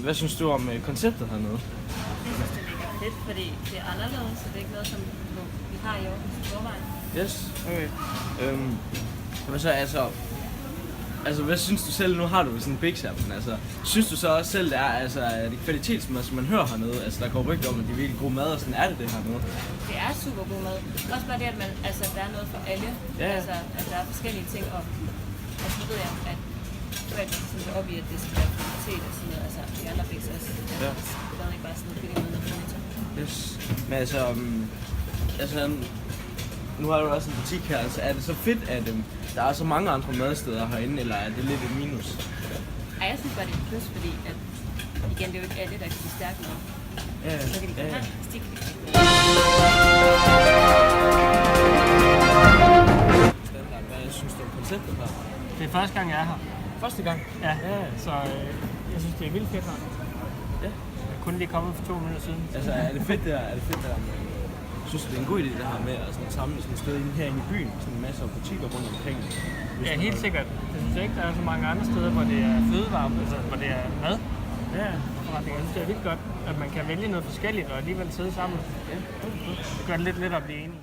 hvad synes du om konceptet hernede? Jeg synes, det ligger fedt, fordi det er anderledes, så det er ikke noget, som vi har i Aarhus i forvejen. Yes, okay. Hvad så, altså, hvad synes du selv, nu har du sådan en Big Shop, men altså, synes du så også selv, det er det kvalitetsmad, som man hører hernede? Altså, der går rygter om, at det er virkelig god mad, og sådan er det hernede? Det er super god mad. Også bare det, at der er noget for alle. Ja. Altså, at der er forskellige ting, og altså, nu ved jeg, at du er sådan så op i, at det skal være kvalitet og sådan noget. Altså, de andre fiks også. Ja. Det er ikke bare sådan noget billigt noget furniture. Yes. Men altså, nu har du også en butik her, altså, er det så fedt, at der er så mange andre madsteder herinde, eller er det lidt et minus? Ej, jeg synes bare, det er et plus, fordi at, igen, det er jo ikke alle, der kan blive stærke nok. Ja, Så kan de komme her, stik det. Standard, hvad synes du om konceptet her? Det er første gang, jeg er her. Første gang? Ja, så jeg synes, det er vildt fedt her. Ja. Jeg er kun lige kommet for 2 minutter siden. Altså, er det fedt der med, synes du, det er en god idé, det her med at sådan samle sådan et sted herinde i byen, sådan en masse butikker rundt omkring? Ja, helt sikkert. Jeg synes ikke, der er så mange andre steder, hvor det er fødevare, altså hvor det er mad. Ja. Jeg synes, det er vildt godt, at man kan vælge noget forskelligt og alligevel sidde sammen. Det gør det lidt lettere at blive enige.